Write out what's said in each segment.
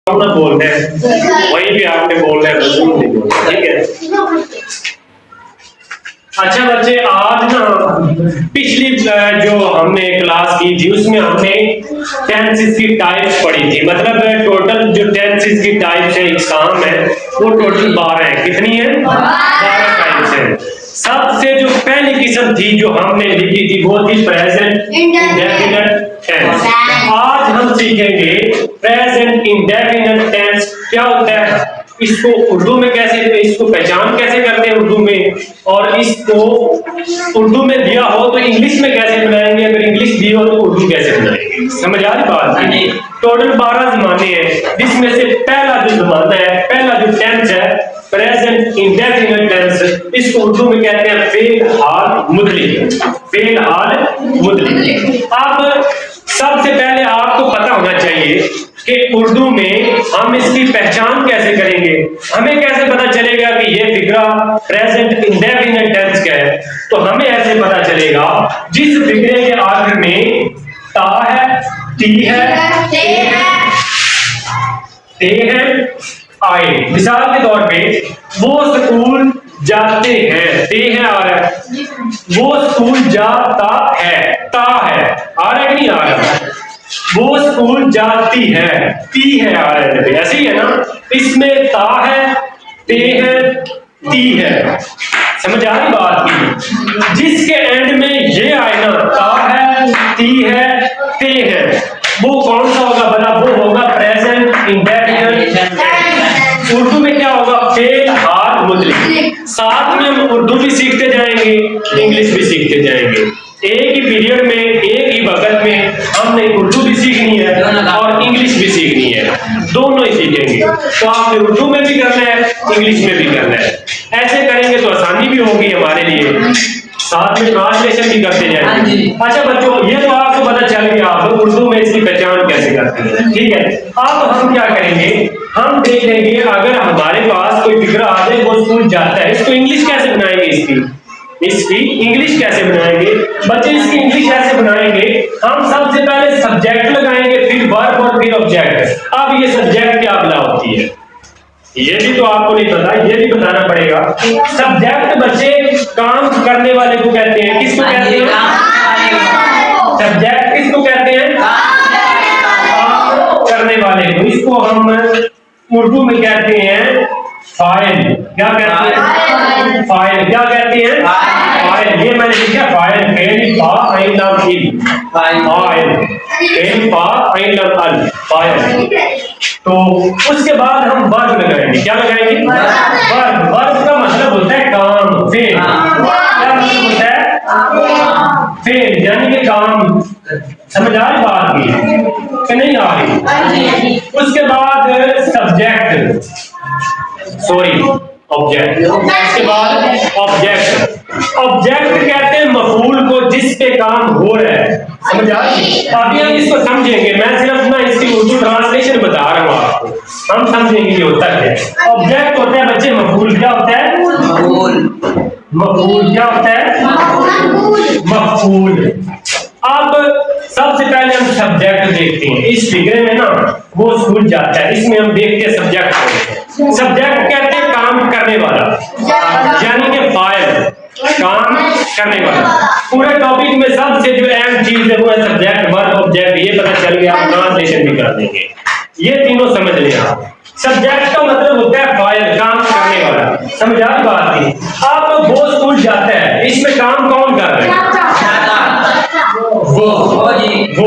ना बोलते हैं वहीं पे आपने बोलना है, ठीक है। अच्छा बच्चे, आज ना पिछली जो हमने क्लास की थी उसमें हमने टेंसेस की टाइप्स पढ़ी थी। मतलब टोटल जो टेंसेस की टाइप्स है, इकसाम है, वो टोटल 12 है। कितनी है? 12 टाइप्स है। सबसे जो पहली किस्म थी जो हमने लिखी थी वो थी प्रेजेंट इंडेफिनिट टेंस। आज हम सीखेंगे प्रेजेंट इंडेफिनिट टेंस क्या होता है, इसको उर्दू में कैसे, इसको पहचान कैसे करते हैं उर्दू में, और इसको उर्दू में दिया हो तो इंग्लिश में कैसे बनाएंगे, अगर इंग्लिश दी हो तो उर्दू कैसे बनाएंगे। समझ आ रही बात? टोटल 12 जमाने हैं, जिसमें से पहला जो जमाना है, पहला जो टेंस है प्रेजेंट इंडेफिनिट टेंस, इसको उर्दू में कहते हैं फेल हाल मुतल्लिक। फेल हाल मुतल्लिक। अब सबसे पहले आपको पता होना चाहिए कि उर्दू में हम इसकी पहचान कैसे करेंगे। हमें कैसे पता चलेगा कि ये फिक्रा प्रेजेंट इंडेफिनिट टेंस का है? तो हमें ऐसे पता चलेगा जिस फिक्रे के आखिर में ता है, ती है, ते है, आए। मिसाल के तौर पे वो स्कूल जाते हैं, ते है आ रहा है, वो स्कूल जाता है, ता है आ रहा है कि नहीं आ रहा? वो स्कूल जाती है, ती है आ रहा है, ऐसे ही है ना। इसमें ता है, ते है, ती है। समझ आ रही बात की? जिसके एंड में ये आए ना, ता है, ती है, ते है, वो कौन सा होगा बना? वो होगा प्रेजेंट इंडेफिनिट टेंस। उर्दू में क्या होगा? फेल हाल मुतल्लिक। साथ में हम उर्दू भी सीखते जाएंगे, इंग्लिश भी सीखते जाएंगे। एक ही पीरियड में, एक ही वक्त में हमने उर्दू भी सीखनी है और इंग्लिश भी सीखनी है, दोनों ही सीखेंगे। तो आपने उर्दू में भी करना है, इंग्लिश में भी करना है। ऐसे करेंगे तो आसानी भी होगी हमारे लिए, साथ में ट्रांसलेशन भी करते जाएंगे। अच्छा बच्चों, ये तो आपको पता चल गया आप उर्दू में इसकी पहचान कैसे करते हैं, ठीक है। अब हम क्या करेंगे, हम देख लेंगे अगर हमारे पास कोई फिक्रा आ जाए, वो स्कूल जाता है, इसको इंग्लिश कैसे बनाएंगे, इसकी इंग्लिश कैसे बनाएंगे बच्चे? इसकी इंग्लिश कैसे बनाएंगे? हम सबसे पहले सब्जेक्ट लगाएंगे, फिर वर्ब और फिर ऑब्जेक्ट। अब ये सब्जेक्ट क्या बला होती है, ये भी तो आपको नहीं पता, ये भी बताना पड़ेगा। सब्जेक्ट बच्चे काम करने वाले को कहते हैं। किसको कहते हैं? सब्जेक्ट किसको कहते हैं? काम करने वाले को। इसको हम उर्दू में कहते हैं फाइल। क्या कहते हैं? फाइल। क्या कहते हैं? फाइल। ये मैंने लिखा फाइल, फेल फा आइन लाम इल, फाइल, फेल फा आइन लाम अल, फाइल। तो उसके बाद हम वर्ब लगाएंगे। क्या लगाएंगे? वर्ब। वर्ब का मतलब होता है काम, फेल। क्या मतलब होता है? फेल, यानी कि काम। समझ आ रही बात की कि नहीं आ रही? उसके बाद सब्जेक्ट, सॉरी ऑब्जेक्ट। उसके बाद ऑब्जेक्ट। ऑब्जेक्ट कहते हैं मफूल को जिस पे काम हो रहा है। समझ आ रही? अभी हम इसको समझेंगे, मैं सिर्फ ना इसकी उर्दू ट्रांसलेशन बता रहा हूँ आपको, हम समझेंगे ये होता क्या। ऑब्जेक्ट होता है बच्चे मफूल। क्या होता है? मफूल। क्या होता है? मफूल। अब सबसे पहले हम सब्जेक्ट देखते हैं। इस फिगर में ना वो स्कूल जाता है, इसमें हम देखते हैं सब्जेक्ट कौन है। सब्जेक्ट कहते हैं काम करने वाला, यानी कि फाइल, काम करने वाला। पूरे टॉपिक में सबसे जो अहम चीज है वो है सब्जेक्ट, वर्ब, ऑब्जेक्ट। ये पता चल गया, आप ट्रांसलेशन भी कर देंगे। ये तीनों समझ लें आप। सब्जेक्ट का मतलब होता है फाइल, काम करने वाला। समझ आ रही बात की? अब वो स्कूल जाता है, इसमें काम कौन कर रहा है? वो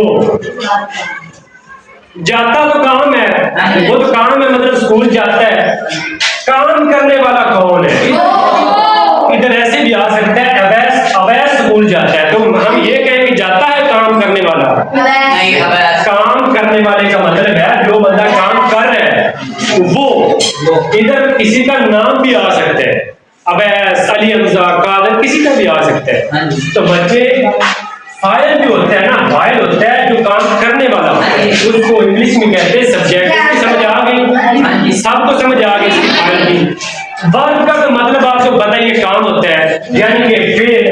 जाता तो काम है, वो तो काम है, मतलब स्कूल जाता है। काम करने वाला कौन है? इधर ऐसे भी आ सकता है अवैस, अवैस स्कूल जाता है, तो हम ये कहें कि जाता है काम करने वाला नहीं। काम करने वाले का मतलब है जो बंदा काम कर रहा है वो। इधर किसी का नाम भी आ सकता है, अवैस, अली हमजा, कादर, किसी का भी आ सकता है। तो बच्चे फाइल भी होता है ना, फाइल होता है जो काम करने वाला होता है, उसको इंग्लिश में कहते हैं सब्जेक्ट। समझ आ गई? सबको समझ आ गई इसकी फाइल की। वर्ब का तो मतलब आपको पता ही है, काम होता है, यानी कि फेल।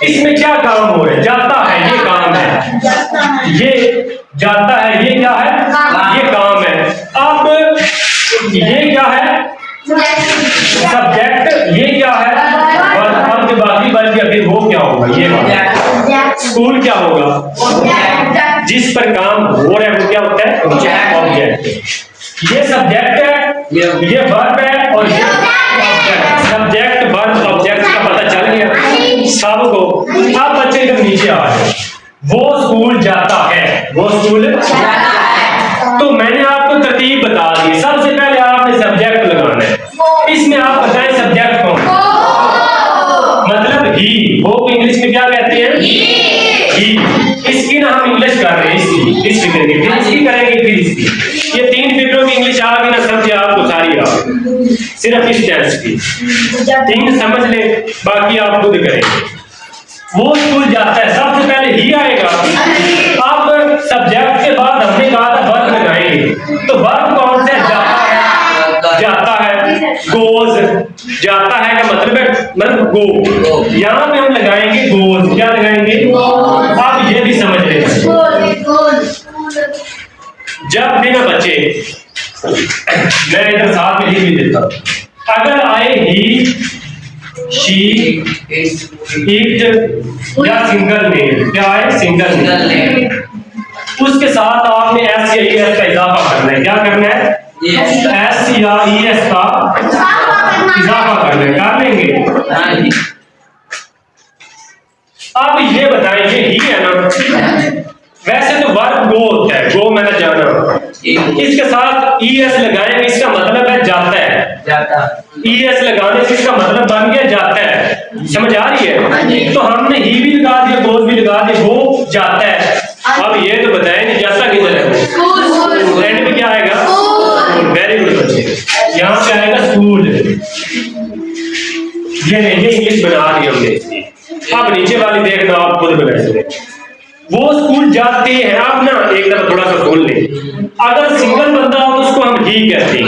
इसमें क्या काम हो रहा है? जाता है, ये काम है, ये जाता है, ये क्या है? ये काम है। अब ये क्या है? सब्जेक्ट। ये क्या है? वर्ब। अब जो बाकी बच गया फिर वो क्या होगा? ये बात। स्कूल क्या होगा? जिस पर काम हो रहा है वो क्या होता है? ऑब्जेक्ट। ये सब्जेक्ट है, ये वर्ब है और ये ऑब्जेक्ट। सब्जेक्ट वर्ब ऑब्जेक्ट का पता चल गया सबको। अब बच्चे इधर नीचे आ रहे हैं। वो स्कूल जाता है, वो स्कूल जाता है। तो मैंने आपको तरतीब बता दी। सबसे पहले आपने सब्जेक्ट लगाना है। इसमें आप बताएं सब्जेक्ट कौन? मतलब ही। वो को इंग्लिश में क्या कहते हैं? ही। इसकी ना हम इंग्लिश कर रहे हैं, इसकी इस फिक्र की, फिर इसकी करेंगे, फिर इसकी। ये 3 फिक्रों की इंग्लिश आ गई ना, समझे आपको सारी आ गई। सिर्फ इस टेंस की 3 समझ ले, बाकी आप खुद करेंगे। वो स्कूल जाता है, सबसे पहले ही आएगा। अब सब्जेक्ट के बाद हमने कहा था वर्ब लगाएंगे, तो वर्ब कौन सा? जाता है। जाता है, गोज। जाता है का मतलब है मतलब गो। यहाँ पे हम लगाएंगे गोज। क्या लगाएंगे? अब ये भी समझ लेना, जब भी ना बच्चे, मैं इधर साथ में लिख भी देता हूं, अगर आए ही, शी, इट या सिंगल नेम, क्या है? सिंगल नेम, उसके साथ आपने एस या ई एस का इजाफा करना है। क्या करना है? एस या ई एस का इजाफा करना है। कर लेंगे? अब ये बताएंगे ही है ना, वैसे तो वर्ब गो होता है, गो मैंने जाना। इसके साथ ई एस लगाएंगे, इसका मतलब है जाता है। जाता। ई एस लगाने से इसका मतलब बन गया जाता है। समझ आ रही है? तो हमने ही भी लगा दिया, गोज भी लगा दिया, वो जाता है। अब ये तो बताएं जाता किधर है? एंड में क्या आएगा? वेरी गुड बच्चे, यहाँ पे आएगा स्कूल। ये नहीं, ये इंग्लिश बना दिया हमने। अब नीचे वाली देखना, आप खुद बनाएंगे। वो स्कूल जाते हैं। आप ना एक दफा थोड़ा सा बोल ले। अगर सिंगल बंदा हो तो उसको हम ही कहते हैं,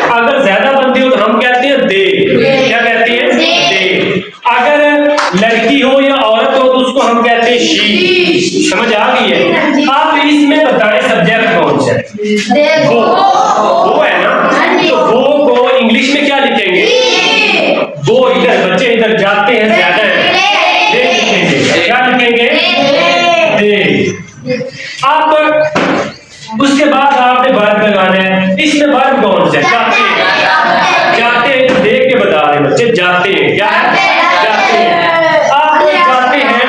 अगर ज्यादा बंदे हो तो हम कहते हैं दे। क्या कहते हैं? दे। अगर लड़की हो या औरत हो तो उसको हम कहते हैं शी। समझ आ गई है? आप इसमें बताएं सब्जेक्ट कौन सा है? वो है ना, तो वो को इंग्लिश में क्या लिखेंगे? वो। इधर बच्चे इधर जाते हैं, ज्यादा है, दे लिखेंगे। क्या लिखेंगे? आप उसके बाद आपने वर्ब लगाना है। इसमें वर्ब कौन सा है? जाते हैं। जाते हैं देख के बता रहे बच्चे, जाते हैं। क्या है? जाते हैं। आप जाते हैं,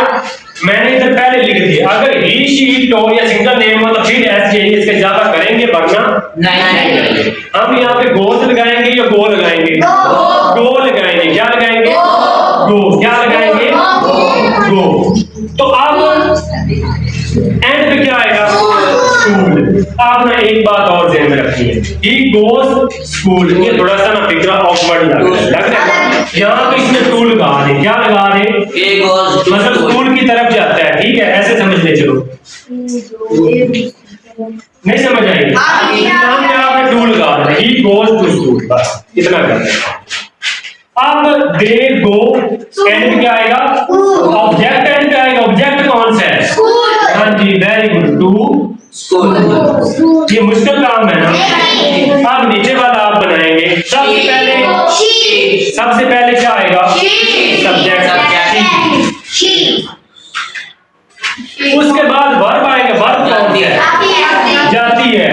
मैंने इधर पहले लिख दिया। अगर ही, शी, इट हो या सिंगल नेम हो तो फिर एस या इसका इजाफा करेंगे, वरना नहीं। हम यहाँ पे गोज लगाएंगे या गो लगाएंगे? गो लगाएंगे। क्या लगाएंगे? गो। क्या लगाएंगे? गो। तो अब एंड पे क्या आएगा? स्कूल। आप ना एक बात और ध्यान में रखिए, ही गोज स्कूल। ये थोड़ा सा ना फिक्रा ऑकवर्ड लग रहा है। यहाँ पे इसमें टू लगा दे। क्या लगा दे? मतलब स्कूल की तरफ जाता है। ठीक है, ऐसे समझ ले चलो। नहीं समझ आएगी? सामने आपने टू लगा दे, ही गोज टू स्कूल, बस इतना कर दें। अब दे गो, एंड पे क्या आएगा? ऑब्जेक्ट एंड पे आएगा। ऑब्जेक्ट कौन सा है? हाँ जी, वेरी गुड, टू स्कूल। ये मुश्किल काम है ना। अब नीचे वाला आप बनाएंगे। सबसे पहले क्या आएगा? सब्जेक्ट। उसके बाद वर्ब आएगा। वर्ब कौन सा है? जाती है।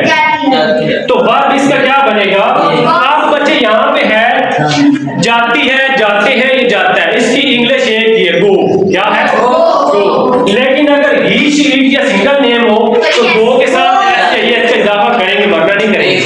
तो वर्ब इसका क्या बनेगा? आप बच्चे यहाँ पे है, जाती है, जाते हैं, ये जाता है। इसकी इंग्लिश एक ही है, गो। क्या है? गो। लेकिन अगर ही, शी, इट या सिंगल नेम हो तो गो के साथ एस चाहिए, इसका इजाफा करेंगे, वरना नहीं करेंगे।